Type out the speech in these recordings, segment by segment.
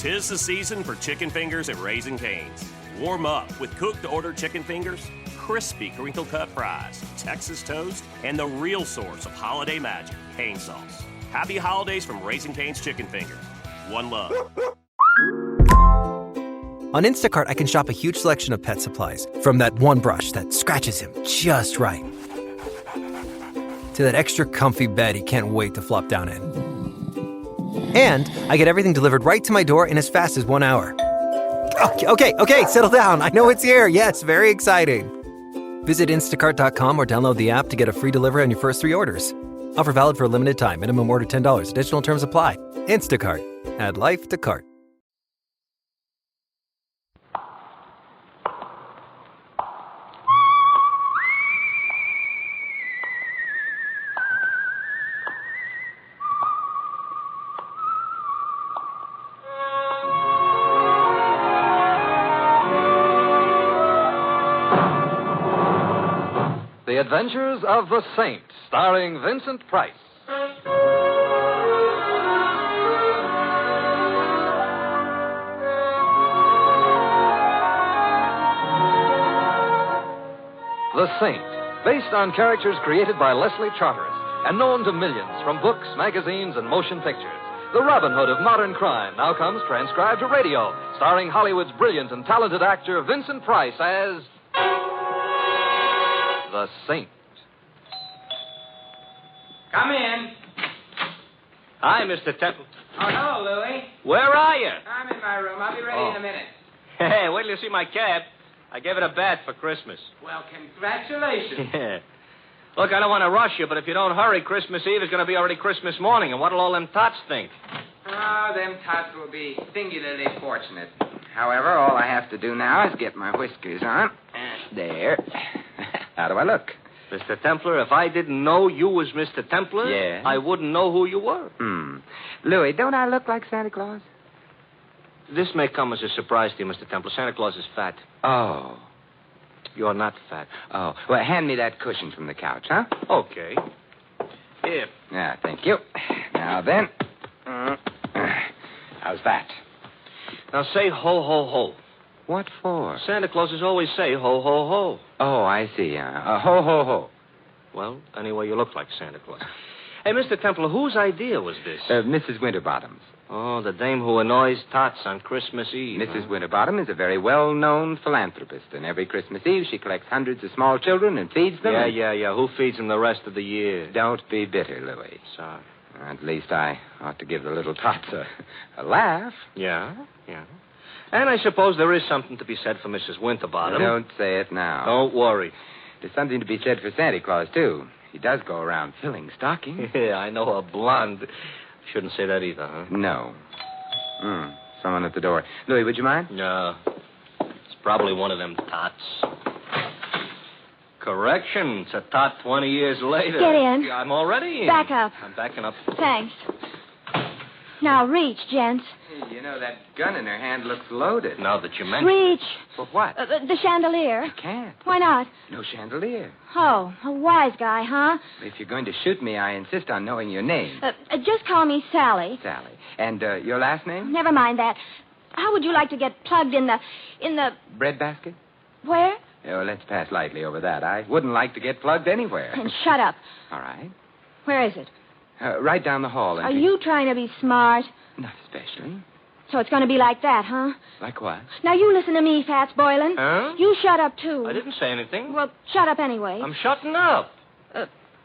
'Tis the season for chicken fingers at Raising Cane's. Warm up with cooked-to-order chicken fingers, crispy crinkle-cut fries, Texas toast, and the real source of holiday magic, cane sauce. Happy holidays from Raising Cane's Chicken Fingers. One love. On Instacart, I can shop a huge selection of pet supplies, from that one brush that scratches him just right, to that extra comfy bed he can't wait to flop down in. And I get everything delivered right to my door in as fast as 1 hour. Okay, settle down. I know it's here. Yes, very exciting. Visit instacart.com or download the app to get a free delivery on your first 3 orders. Offer valid for a limited time. Minimum order $10. Additional terms apply. Instacart. Add life to cart. The Adventures of the Saint, starring Vincent Price. The Saint, based on characters created by Leslie Charteris and known to millions from books, magazines, and motion pictures. The Robin Hood of modern crime now comes transcribed to radio, starring Hollywood's brilliant and talented actor Vincent Price as the Saint. Come in. Hi, Mr. Temple. Oh, hello, Louie. Where are you? I'm in my room. I'll be ready in a minute. Hey, wait till you see my cab. I gave it a bat for Christmas. Well, congratulations. Yeah. Look, I don't want to rush you, but if you don't hurry, Christmas Eve is going to be already Christmas morning, and what'll all them tots think? Oh, them tots will be singularly fortunate. However, all I have to do now is get my whiskers on. There. How do I look? Mr. Templar, if I didn't know you was Mr. Templar, Yeah? I wouldn't know who you were. Louie, don't I look like Santa Claus? This may come as a surprise to you, Mr. Templar. Santa Claus is fat. Oh. You're not fat. Oh. Well, hand me that cushion from the couch, huh? Okay. Here. Yeah, thank you. Now then. How's that? Now say ho, ho, ho. What for? Santa Clauses always say ho, ho, ho. Oh, I see. Ho, ho, ho. Well, anyway, you look like Santa Claus. Hey, Mr. Templar, whose idea was this? Mrs. Winterbottom's. Oh, the dame who annoys tots on Christmas Eve. Mrs. Winterbottom is a very well-known philanthropist, and every Christmas Eve she collects hundreds of small children and feeds them. Yeah. Who feeds them the rest of the year? Don't be bitter, Louis. Sorry. At least I ought to give the little tots a laugh. Yeah. And I suppose there is something to be said for Mrs. Winterbottom. Don't say it now. Don't worry. There's something to be said for Santa Claus, too. He does go around filling stockings. Yeah, I know a blonde. Shouldn't say that either, huh? No. Someone at the door. Louis, would you mind? No. It's probably one of them tots. Correction. It's a tot 20 years later. Get in. I'm already in. Back up. I'm backing up. Thanks. Now reach, gents. Hey, you know, that gun in her hand looks loaded. Now that you mention Reach. For what? The chandelier. I can't. Why not? No chandelier. Oh, a wise guy, huh? If you're going to shoot me, I insist on knowing your name. Just call me Sally. Sally. And your last name? Never mind that. How would you like to get plugged in the... Breadbasket? Where? Oh, let's pass lightly over that. I wouldn't like to get plugged anywhere. And shut up. All right. Where is it? Right down the hall. Are you trying to be smart? Not especially. So it's going to be like that, huh? Like what? Now you listen to me, Fats Boylan. Huh? You shut up, too. I didn't say anything. Well, shut up anyway. I'm shutting up.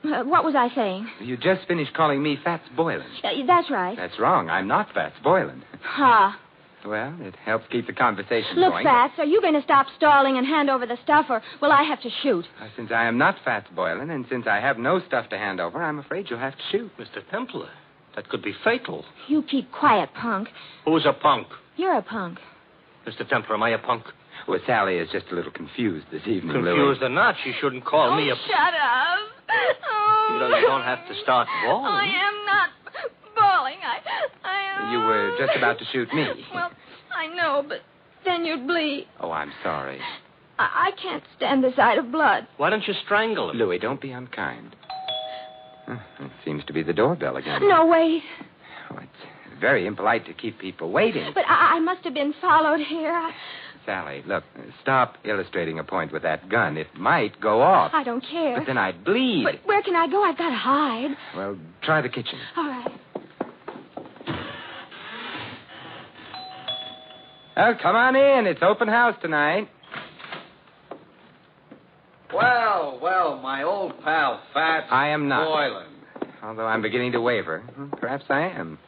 What was I saying? You just finished calling me Fats Boylan. That's right. That's wrong. I'm not Fats Boylan. Ha. Well, it helps keep the conversation Look, going. Fats, are you going to stop stalling and hand over the stuff, or will I have to shoot? Since I am not Fats Boylan, and since I have no stuff to hand over, I'm afraid you'll have to shoot. Mr. Templar, that could be fatal. You keep quiet, punk. Who's a punk? You're a punk. Mr. Templar, am I a punk? Well, Sally is just a little confused this evening, Confused or not, she shouldn't call me a... Shut up. Oh, You don't have to start bawling. I am not bawling. I You were just about to shoot me. Well, I know, but then you'd bleed. Oh, I'm sorry. I can't stand the sight of blood. Why don't you strangle him? Louis, don't be unkind. It seems to be the doorbell again. No, wait. Oh, it's very impolite to keep people waiting. But I must have been followed here. Sally, look, stop illustrating a point with that gun. It might go off. I don't care. But then I'd bleed. But where can I go? I've got to hide. Well, try the kitchen. All right. Oh, come on in. It's open house tonight. Well, my old pal, Fats. I am not. Boylan. Although I'm beginning to waver. Perhaps I am.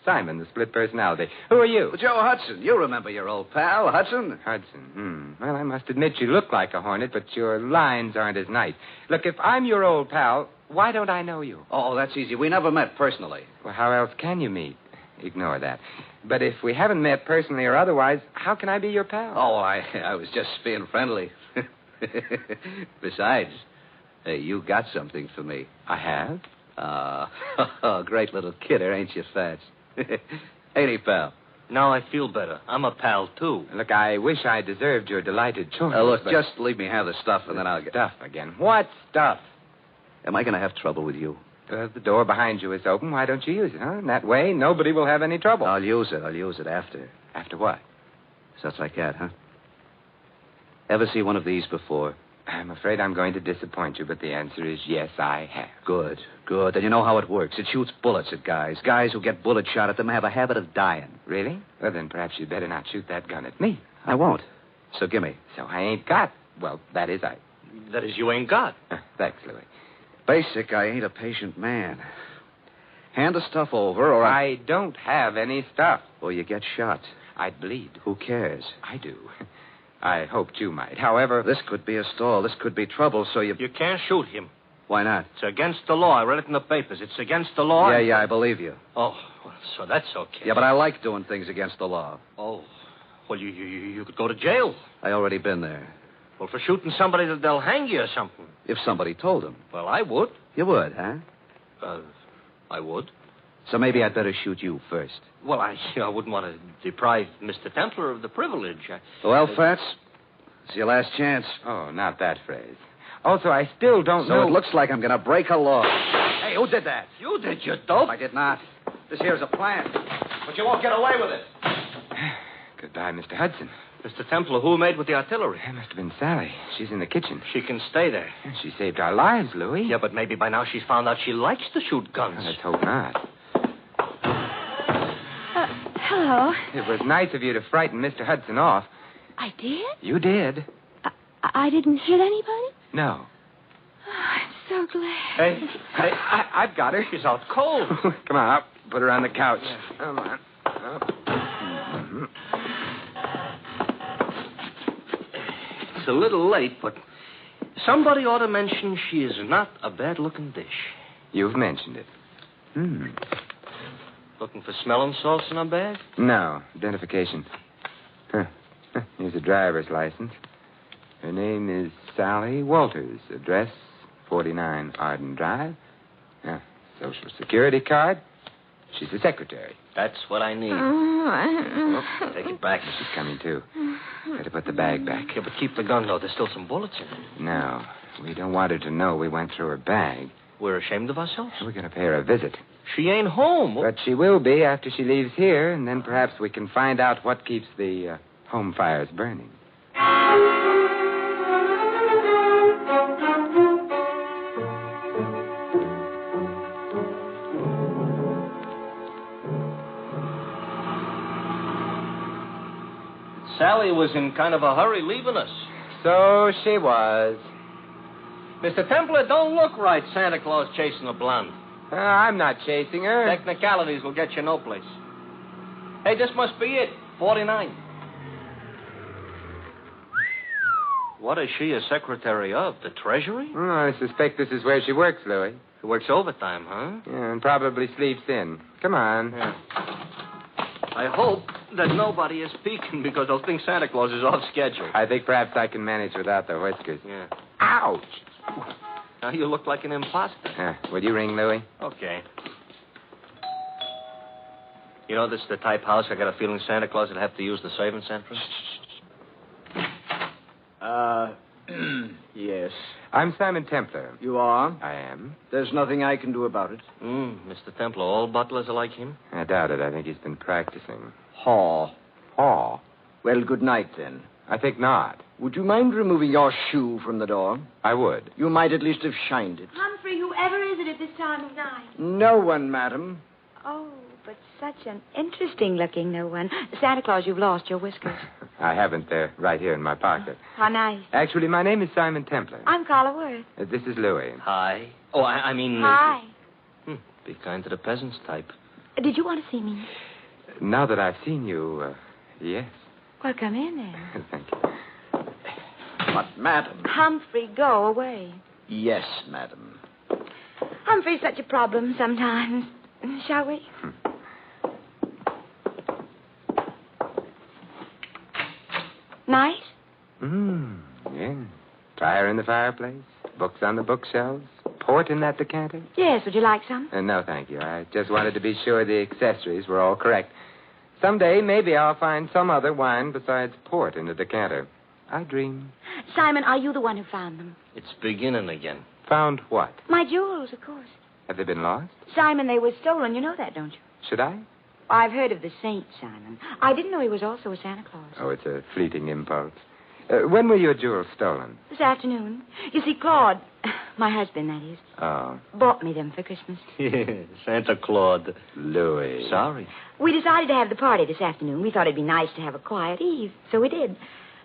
Simon, the split personality. Who are you? Well, Joe Hudson. You remember your old pal, Hudson? Hudson. Well, I must admit you look like a hornet, but your lines aren't as nice. Look, if I'm your old pal, why don't I know you? Oh, that's easy. We never met personally. Well, how else can you meet? Ignore that. But if we haven't met personally or otherwise, how can I be your pal? Oh, I was just being friendly. Besides, hey, you got something for me. I have? Great little kidder, ain't you, Fats? Ain't he, pal? Now I feel better. I'm a pal, too. Look, I wish I deserved your delighted choice. Look, but... just leave me have the stuff, and then I'll get... Stuff again. What stuff? Am I going to have trouble with you? The door behind you is open. Why don't you use it, huh? That way, nobody will have any trouble. I'll use it after. After what? Such like that, huh? Ever see one of these before? I'm afraid I'm going to disappoint you, but the answer is yes, I have. Good. And you know how it works. It shoots bullets at guys. Guys who get bullet shot at them have a habit of dying. Really? Well, then perhaps you'd better not shoot that gun at me. I won't. So gimme. So I ain't got. Well, that is I. That is, you ain't got. Thanks, Louis. Basic, I ain't a patient man. Hand the stuff over, or I don't have any stuff. Or you get shot. I'd bleed. Who cares? I do. I hoped you might. However... This could be a stall. This could be trouble, so you... You can't shoot him. Why not? It's against the law. I read it in the papers. It's against the law. Yeah, I believe you. Oh, well, so that's okay. Yeah, but I like doing things against the law. Oh, well, you could go to jail. I already been there. Well, for shooting somebody, they'll hang you or something. If somebody told them. Well, I would. You would, huh? I would. So maybe I'd better shoot you first. Well, I wouldn't want to deprive Mr. Templar of the privilege. Well, Fats, it's your last chance. Oh, not that phrase. Also, I still don't know... So it looks like I'm going to break a law. Hey, who did that? You did, you dope. I did not. This here's a plan. But you won't get away with it. Goodbye, Mr. Hudson. Mr. Templar, who made with the artillery? That must have been Sally. She's in the kitchen. She can stay there. She saved our lives, Louis. Yeah, but maybe by now she's found out she likes to shoot guns. Let's hope not. Hello. It was nice of you to frighten Mr. Hudson off. I did? You did. I didn't hit anybody? No. Oh, I'm so glad. Hey, I've got her. she's out cold. Come on, up. Put her on the couch. Come on. Up. It's a little late, but somebody ought to mention she is not a bad-looking dish. You've mentioned it. Looking for smelling salts in her bag? No. Identification. Here's a driver's license. Her name is Sally Walters. Address 49 Arden Drive. Social Security card. She's the secretary. That's what I need. Take it back. She's coming, too. Better put the bag back. Yeah, but keep the gun, though. There's still some bullets in it. No. We don't want her to know we went through her bag. We're ashamed of ourselves? We're going to pay her a visit. She ain't home. But she will be after she leaves here, and then perhaps we can find out what keeps the home fires burning. Sally was in kind of a hurry leaving us. So she was. Mr. Templar, don't look right, Santa Claus chasing a blonde. I'm not chasing her. Technicalities will get you no place. Hey, this must be it. 49. What is she a secretary of? The Treasury? I suspect this is where she works, Louis. She works overtime, huh? Yeah, and probably sleeps in. Come on. Yeah. I hope that nobody is peeking because they'll think Santa Claus is off schedule. I think perhaps I can manage without the whiskers. Yeah. Ouch! Now you look like an imposter. Will you ring, Louis? Okay. You know, this is the type house I got a feeling Santa Claus would have to use the servants' entrance. Yes. I'm Simon Templar. You are? I am. There's nothing I can do about it. Mr. Templar, all butlers are like him? I doubt it. I think he's been practicing. Haw. Haw? Well, good night, then. I think not. Would you mind removing your shoe from the door? I would. You might at least have shined it. Humphrey, whoever is it at this time of night? No one, madam. Oh, but such an interesting-looking no one. Santa Claus, you've lost your whiskers. I haven't. They're right here in my pocket. How nice. Actually, my name is Simon Templar. I'm Carla Worth. This is Louis. Hi. Oh, I mean... Hi. Be kind to the peasants type. Did you want to see me? Now that I've seen you, yes. Well, come in then. Thank you. But, madam. Humphrey, go away. Yes, madam. Humphrey's such a problem sometimes. Shall we? Nice? Yeah. Fire in the fireplace, books on the bookshelves, port in that decanter. Yes, would you like some? No, thank you. I just wanted to be sure the accessories were all correct. Someday, maybe I'll find some other wine besides port in the decanter. I dream. Simon, are you the one who found them? It's beginning again. Found what? My jewels, of course. Have they been lost? Simon, they were stolen. You know that, don't you? Should I? I've heard of the saint, Simon. I didn't know he was also a Santa Claus. Oh, it's a fleeting impulse. When were your jewels stolen? This afternoon. You see, Claude, my husband, that is, bought me them for Christmas. Santa Claus. Louis. Sorry. We decided to have the party this afternoon. We thought it'd be nice to have a quiet eve, so we did.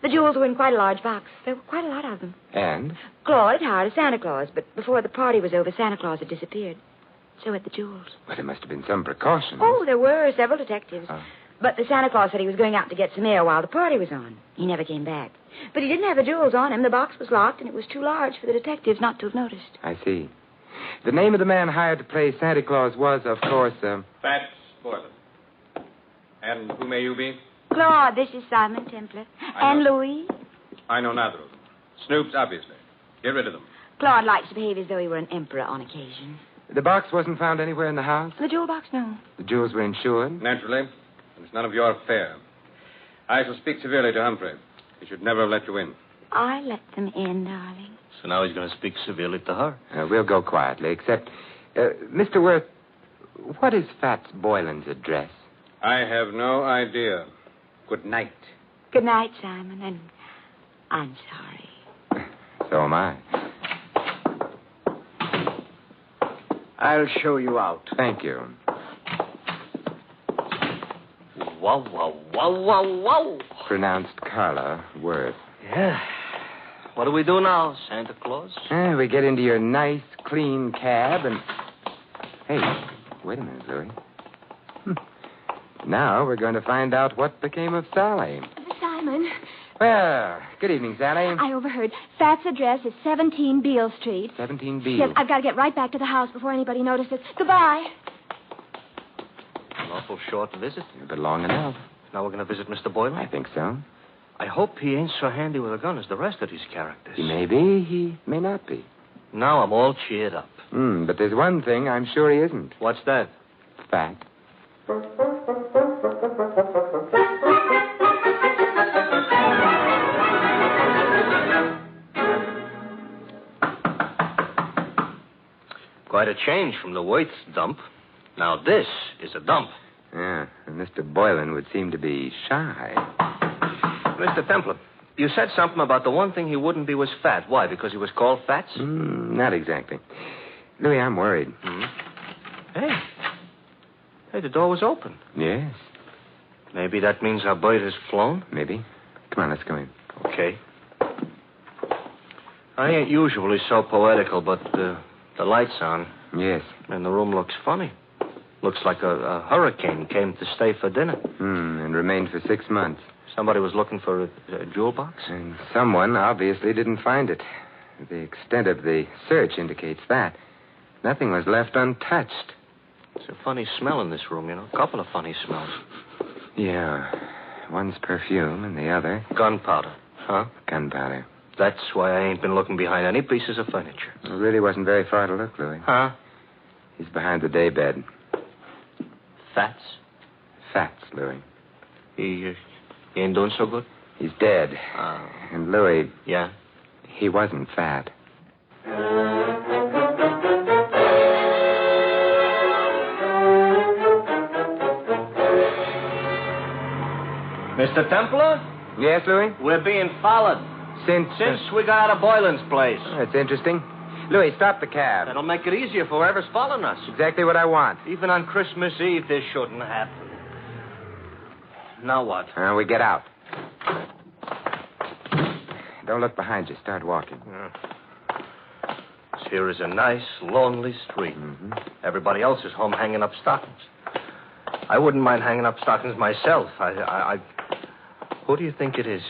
The jewels were in quite a large box. There were quite a lot of them. And? Claude had hired a Santa Claus, but before the party was over, Santa Claus had disappeared. So had the jewels. Well, there must have been some precautions. Oh, there were several detectives. But the Santa Claus said he was going out to get some air while the party was on. He never came back. But he didn't have the jewels on him. The box was locked, and it was too large for the detectives not to have noticed. I see. The name of the man hired to play Santa Claus was, of course, Fats Boylan. And who may you be? Claude, this is Simon Templar. And Louis. I know neither of them. Snoops, obviously. Get rid of them. Claude likes to behave as though he were an emperor on occasion. The box wasn't found anywhere in the house? The jewel box, no. The jewels were insured? Naturally. It's none of your affair. I shall speak severely to Humphrey. He should never have let you in. I let them in, darling. So now he's going to speak severely to her. We'll go quietly, except... Mr. Worth, what is Fats Boylan's address? I have no idea. Good night. Good night, Simon, and I'm sorry. So am I. I'll show you out. Thank you. Wow, wow, wow, wow, wow. Pronounced Carla Worth. Yeah. What do we do now, Santa Claus? We get into your nice, clean cab and... Hey, wait a minute, Louis. Now we're going to find out what became of Sally. Simon. Well, good evening, Sally. I overheard. Fat's address is 17 Beale Street. 17 Beale. Yes, I've got to get right back to the house before anybody notices. Goodbye. An awful short visit. But long enough. Now we're going to visit Mr. Boylan? I think so. I hope he ain't so handy with a gun as the rest of these characters. He may be, he may not be. Now I'm all cheered up. But there's one thing I'm sure he isn't. What's that? Fat. Quite a change from the Worth dump. Now this is a dump. Yeah, and Mr. Boylan would seem to be shy. Mr. Templar, you said something about the one thing he wouldn't be was fat. Why, because he was called Fats? Not exactly. Louis, I'm worried. Hey, the door was open. Yes. Maybe that means our bird has flown? Maybe. Come on, let's go in. Okay. I ain't usually so poetical, but the light's on. Yes. And the room looks funny. Looks like a hurricane came to stay for dinner. And remained for 6 months. Somebody was looking for a jewel box? And someone obviously didn't find it. The extent of the search indicates that. Nothing was left untouched. It's a funny smell in this room, you know. A couple of funny smells. Yeah. One's perfume and the other... Gunpowder. Huh? Gunpowder. That's why I ain't been looking behind any pieces of furniture. It really wasn't very far to look, Louis. Huh? He's behind the daybed. Fats? Fats, Louis. He ain't doing so good? He's dead. And Louis... Yeah? He wasn't fat. Mr. Templar? Yes, Louis? We're being followed. Since we got out of Boylan's place. That's interesting. Louis, stop the cab. That'll make it easier for whoever's following us. Exactly what I want. Even on Christmas Eve, this shouldn't happen. Now what? We get out. Don't look behind you. Start walking. Here is a nice, lonely street. Mm-hmm. Everybody else is home hanging up stockings. I wouldn't mind hanging up stockings myself. Who do you think it is?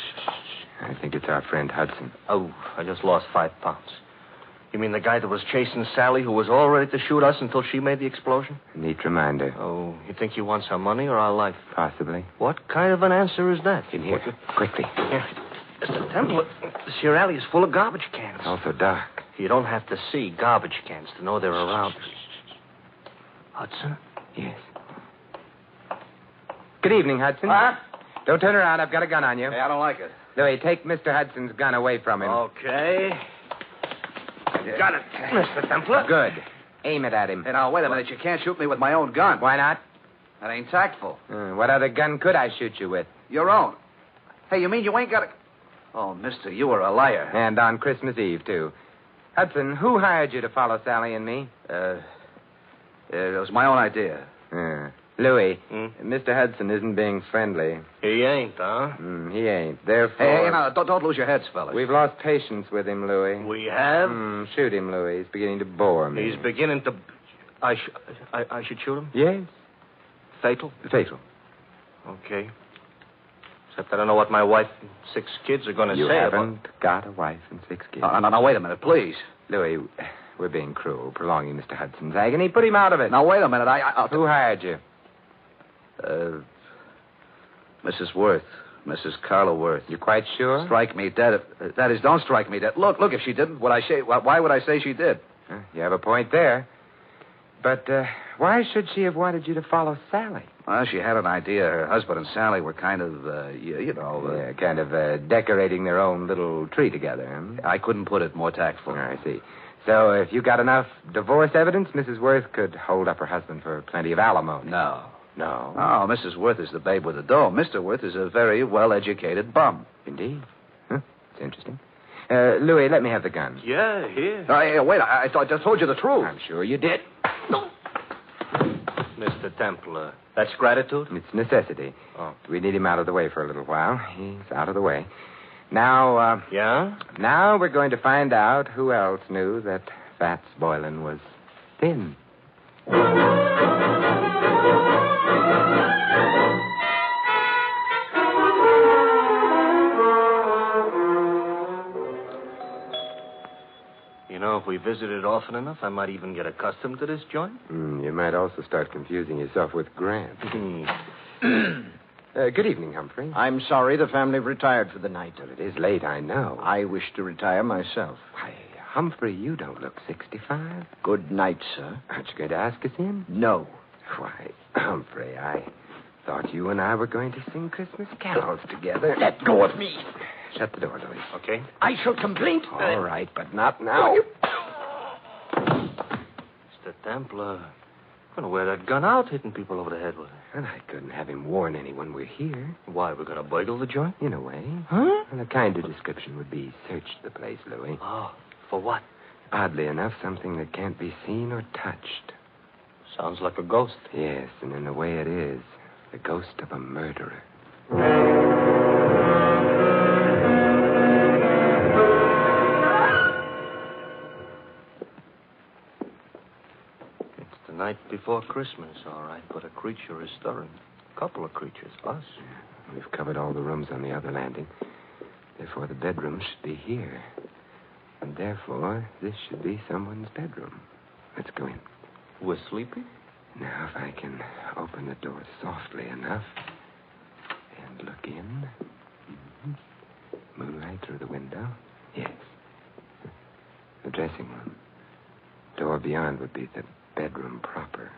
I think it's our friend Hudson. Oh, I just lost 5 pounds. You mean the guy that was chasing Sally, who was all ready to shoot us until she made the explosion? Neat reminder. Oh, you think he wants our money or our life? Possibly. What kind of an answer is that? In here. Quickly. Here. Mr. Temple, this here alley is full of garbage cans. It's also dark. You don't have to see garbage cans to know they're around. Hudson? Yes. Good evening, Hudson. Huh? Don't turn around. I've got a gun on you. Hey, I don't like it. Louis, take Mr. Hudson's gun away from him. Okay. Got it, Mr. Templar. Good. Aim it at him. Hey, now, wait a minute. You can't shoot me with my own gun. Why not? That ain't tactful. What other gun could I shoot you with? Your own. Hey, you mean you ain't got a... Oh, mister, you were a liar. And on Christmas Eve, too. Hudson, who hired you to follow Sally and me? It was my own idea. Louis, Mr. Hudson isn't being friendly. He ain't, huh? He ain't. Therefore... Hey, now, don't lose your heads, fellas. We've lost patience with him, Louis. We have? Shoot him, Louis. He's beginning to bore me. He's beginning to... I should shoot him? Yes. Fatal? Fatal. Okay. Except I don't know what my wife and 6 kids are going to say. You haven't got a wife and 6 kids. Now, wait a minute, please. Louis, we're being cruel, prolonging Mr. Hudson's agony. Put him out of it. Now, wait a minute. Who hired you? Mrs. Worth. Mrs. Carla Worth. You quite sure? Strike me dead. That is, don't strike me dead. Look, if she didn't, why would I say she did? You have a point there. But why should she have wanted you to follow Sally? Well, she had an idea. Her husband and Sally were kind of, kind of decorating their own little tree together. I couldn't put it more tactful. I see. So if you got enough divorce evidence, Mrs. Worth could hold up her husband for plenty of alimony. No. No? Oh, Mrs. Worth is the babe with the dough. Mr. Worth is a very well-educated bum. Indeed. It's interesting. Louis, let me have the gun. Yeah, here. Wait, I just told you the truth. I'm sure you did. Mr. Templar, that's gratitude? It's necessity. Oh. We need him out of the way for a little while. He's out of the way. Now, Yeah? Now we're going to find out who else knew that Fats Boylan was thin. You know, if we visited often enough, I might even get accustomed to this joint. You might also start confusing yourself with Grant. Good evening, Humphrey. I'm sorry the family retired for the night. Well, it is late, I know. I wish to retire myself. Why, Humphrey, you don't look 65. Good night, sir. Aren't you going to ask us in? No. Why, Humphrey, I thought you and I were going to sing Christmas carols together. Let go of me. Shut the door, Louis. Okay. I shall complain. All right, but not now. Mr. Templar, I'm going to wear that gun out hitting people over the head with it. And I couldn't have him warn anyone we're here. Why, we're going to burgle the joint? In a way. Huh? And a kinder description would be search the place, Louis. Oh, for what? Oddly enough, something that can't be seen or touched. Sounds like a ghost. Yes, and in a way it is. The ghost of a murderer. It's the night before Christmas, all right, but a creature is stirring. A couple of creatures, us. We've covered all the rooms on the other landing. Therefore, the bedroom should be here. And therefore, this should be someone's bedroom. Let's go in. We're sleepy? Now, if I can open the door softly enough and look in. Moonlight through the window. Yes. The dressing room. Door beyond would be the bedroom proper.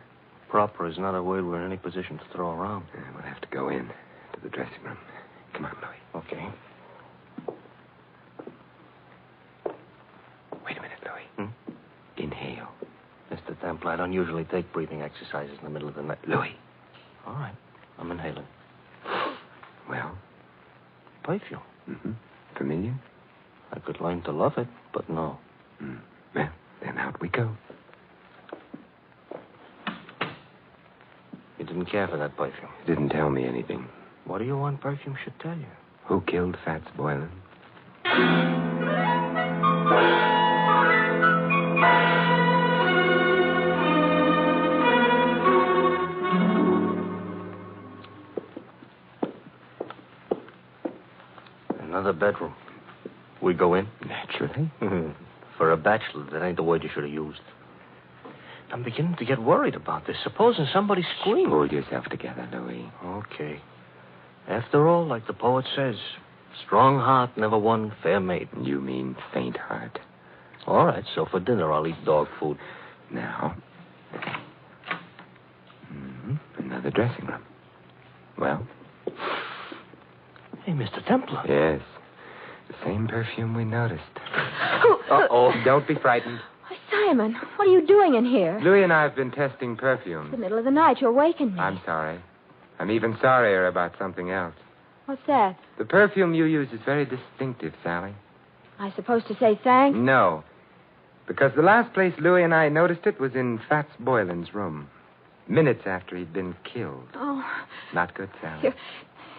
Proper is not a word we're in any position to throw around. We'll have to go in to the dressing room. Come on, Louis. Okay. Templar. I don't usually take breathing exercises in the middle of the night. Louis. All right. I'm inhaling. Well? Perfume. Mm-hmm. Familiar? I could learn to love it, but no. Well, then out we go. You didn't care for that perfume. It didn't tell me anything. What do you want perfume should tell you? Who killed Fats Boylan? Another bedroom. We go in? Naturally. For a bachelor, that ain't the word you should have used. I'm beginning to get worried about this. Supposing somebody screamed. Hold yourself together, Louis. Okay. After all, like the poet says, strong heart never won fair maiden. You mean faint heart. All right, so for dinner I'll eat dog food. Now. Another dressing room. Well? Hey, Mr. Templar. Yes. The same perfume we noticed. Uh-oh. Don't be frightened. Oh, Simon, what are you doing in here? Louis and I have been testing perfumes. It's the middle of the night. You awakened me. I'm sorry. I'm even sorrier about something else. What's that? The perfume you use is very distinctive, Sally. I supposed to say thanks? No. Because the last place Louis and I noticed it was in Fats Boylan's room. Minutes after he'd been killed. Oh. Not good, Sally.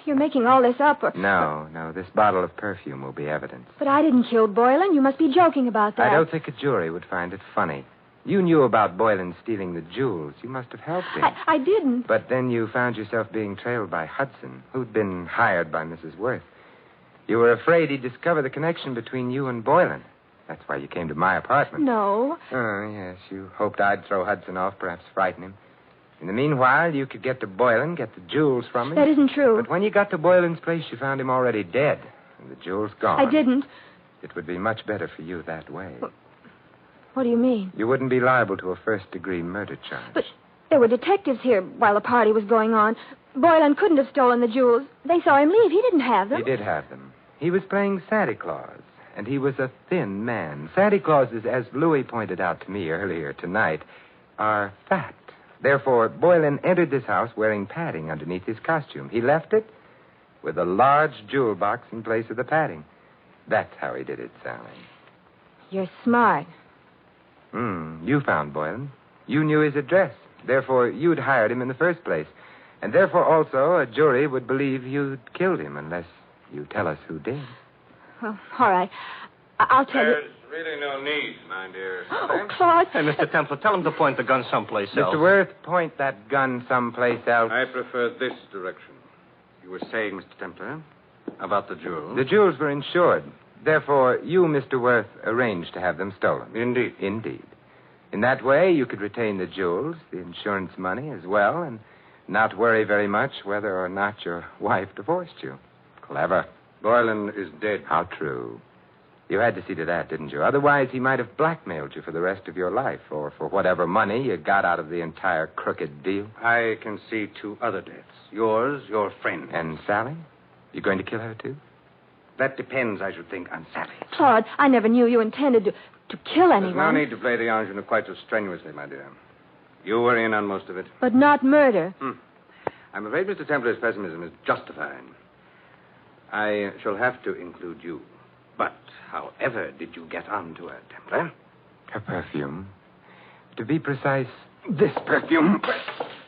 You're making all this up, or... No. This bottle of perfume will be evidence. But I didn't kill Boylan. You must be joking about that. I don't think a jury would find it funny. You knew about Boylan stealing the jewels. You must have helped him. I didn't. But then you found yourself being trailed by Hudson, who'd been hired by Mrs. Worth. You were afraid he'd discover the connection between you and Boylan. That's why you came to my apartment. No. Oh, yes. You hoped I'd throw Hudson off, perhaps frighten him. In the meanwhile, you could get to Boylan, get the jewels from him. That isn't true. But when you got to Boylan's place, you found him already dead, and the jewels gone. I didn't. It would be much better for you that way. What do you mean? You wouldn't be liable to a first-degree murder charge. But there were detectives here while the party was going on. Boylan couldn't have stolen the jewels. They saw him leave. He didn't have them. He did have them. He was playing Santa Claus, and he was a thin man. Santa Clauses, as Louis pointed out to me earlier tonight, are fat. Therefore, Boylan entered this house wearing padding underneath his costume. He left it with a large jewel box in place of the padding. That's how he did it, Sally. You're smart. You found Boylan. You knew his address. Therefore, you'd hired him in the first place. And therefore, also, a jury would believe you'd killed him unless you tell us who did. Well, all right. I'll tell you. There's really no need, my dear. Oh, Claude. Hey, Mr. Templar, tell him to point the gun someplace else. Mr. Worth, point that gun someplace else. I prefer this direction. You were saying, Mr. Templar, about the jewels. The jewels were insured. Therefore, you, Mr. Worth, arranged to have them stolen. Indeed. Indeed. In that way, you could retain the jewels, the insurance money as well, and not worry very much whether or not your wife divorced you. Clever. Boylan is dead. How true. You had to see to that, didn't you? Otherwise, he might have blackmailed you for the rest of your life, or for whatever money you got out of the entire crooked deal. I can see two other deaths. Yours, your friend. And Sally? You going to kill her, too? That depends, I should think, on Sally. Claude, I never knew you intended to kill anyone. There's no need to play the ingenue quite so strenuously, my dear. You were in on most of it. But not murder. I'm afraid Mr. Templar's pessimism is justified. I shall have to include you. But however did you get onto her, Templar? Her perfume. To be precise, this perfume.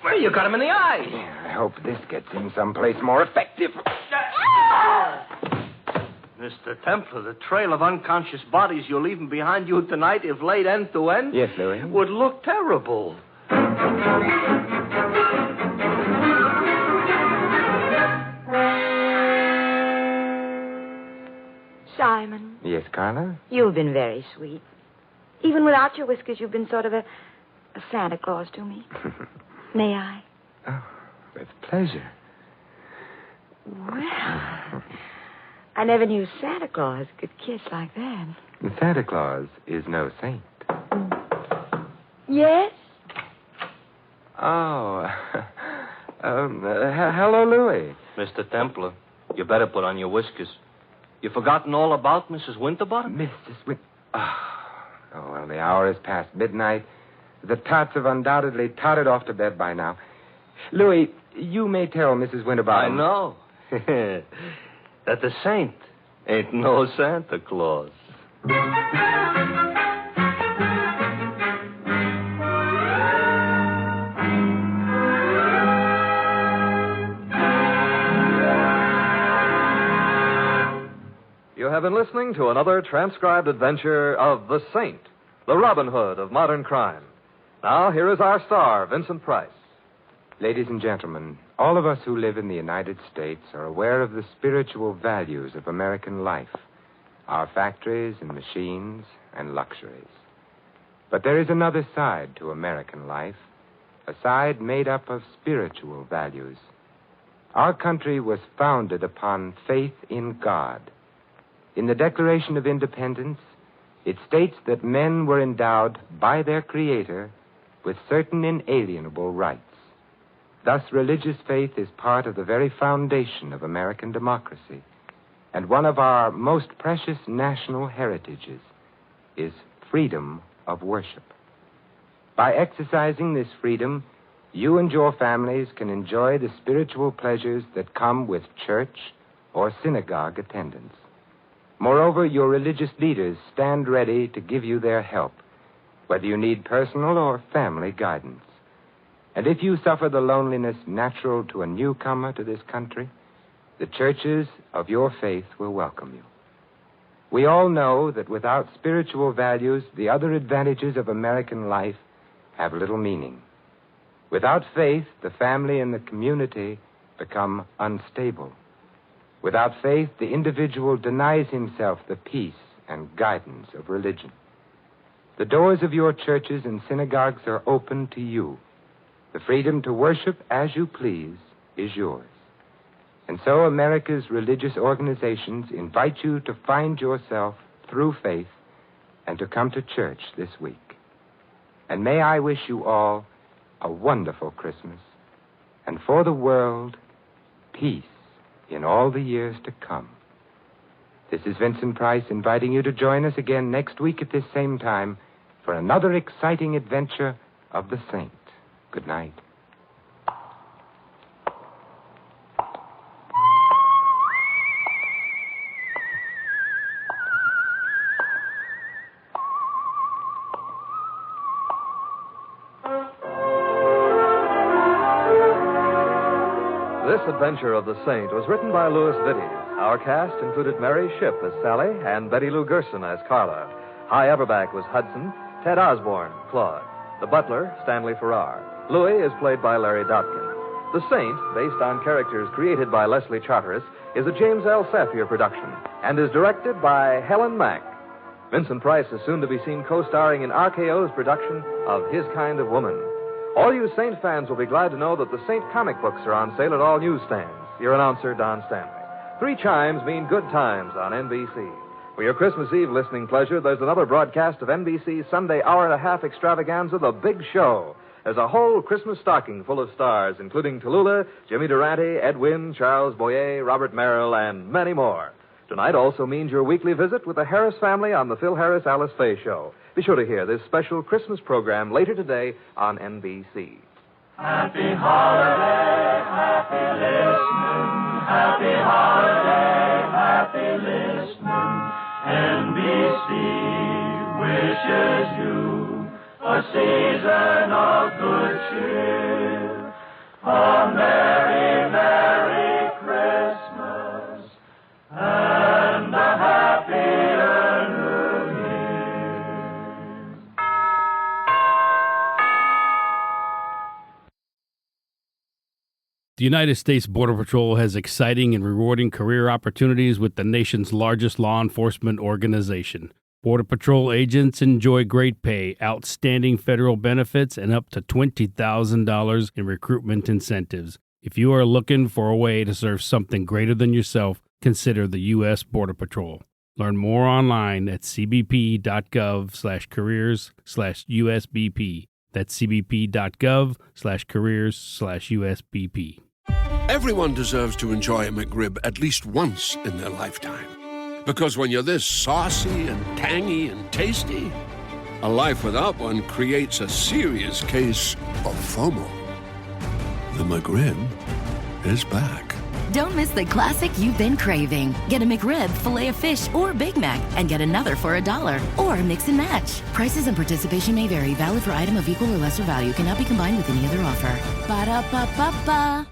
Well, you got him in the eye. Yeah, I hope this gets him someplace more effective. Mr. Templar, the trail of unconscious bodies you're leaving behind you tonight, if laid end to end, Yes, Louis? would look terrible. Simon, Yes, Carla? you've been very sweet. Even without your whiskers, you've been sort of a Santa Claus to me. May I? Oh, with pleasure. Well, I never knew Santa Claus could kiss like that. Santa Claus is no saint. Yes? Oh. Hello, Louis. Mr. Templar, you better put on your whiskers. You forgotten all about Mrs. Winterbottom? Mrs. Oh, well, the hour is past midnight. The tots have undoubtedly tottered off to bed by now. Louis, you may tell Mrs. Winterbottom. I know. That the saint ain't no Santa Claus. You have been listening to another transcribed adventure of The Saint, the Robin Hood of modern crime. Now, here is our star, Vincent Price. Ladies and gentlemen, all of us who live in the United States are aware of the spiritual values of American life, our factories and machines and luxuries. But there is another side to American life, a side made up of spiritual values. Our country was founded upon faith in God. In the Declaration of Independence, it states that men were endowed by their Creator with certain inalienable rights. Thus, religious faith is part of the very foundation of American democracy, and one of our most precious national heritages is freedom of worship. By exercising this freedom, you and your families can enjoy the spiritual pleasures that come with church or synagogue attendance. Moreover, your religious leaders stand ready to give you their help, whether you need personal or family guidance. And if you suffer the loneliness natural to a newcomer to this country, the churches of your faith will welcome you. We all know that without spiritual values, the other advantages of American life have little meaning. Without faith, the family and the community become unstable. Without faith, the individual denies himself the peace and guidance of religion. The doors of your churches and synagogues are open to you. The freedom to worship as you please is yours. And so America's religious organizations invite you to find yourself through faith and to come to church this week. And may I wish you all a wonderful Christmas, and for the world, peace in all the years to come. This is Vincent Price inviting you to join us again next week at this same time for another exciting adventure of the Saint. Good night. This adventure of the Saint was written by Louis Vittes. Our cast included Mary Shipp as Sally and Betty Lou Gerson as Carla. Hy Everback was Hudson, Ted Osborne, Claude. The butler, Stanley Farrar. Louis is played by Larry Dotkin. The Saint, based on characters created by Leslie Charteris, is a James L. Safier production and is directed by Helen Mack. Vincent Price is soon to be seen co-starring in RKO's production of His Kind of Woman. All you Saint fans will be glad to know that the Saint comic books are on sale at all newsstands. Your announcer, Don Stanley. 3 chimes mean good times on NBC. For your Christmas Eve listening pleasure, there's another broadcast of NBC's Sunday hour-and-a-half extravaganza, The Big Show. There's a whole Christmas stocking full of stars, including Tallulah, Jimmy Durante, Ed Wynn, Charles Boyer, Robert Merrill, and many more. Tonight also means your weekly visit with the Harris family on the Phil Harris-Alice Faye Show. Be sure to hear this special Christmas program later today on NBC. Happy holiday, happy listening. Happy holiday, happy listening. NBC wishes you a season of good cheer. A merry, merry Christmas and a happier New Year. The United States Border Patrol has exciting and rewarding career opportunities with the nation's largest law enforcement organization. Border Patrol agents enjoy great pay, outstanding federal benefits, and up to $20,000 in recruitment incentives. If you are looking for a way to serve something greater than yourself, consider the U.S. Border Patrol. Learn more online at cbp.gov/careers/USBP. That's cbp.gov/careers/USBP. Everyone deserves to enjoy a McRib at least once in their lifetime. Because when you're this saucy and tangy and tasty, A life without one creates a serious case of FOMO. The McRib is back. Don't miss the classic you've been craving. Get a McRib, Filet-O-Fish, or Big Mac, and get another for $1. Or mix and match. Prices and participation may vary. Valid for item of equal or lesser value. Cannot be combined with any other offer. Ba-da-ba-ba-ba.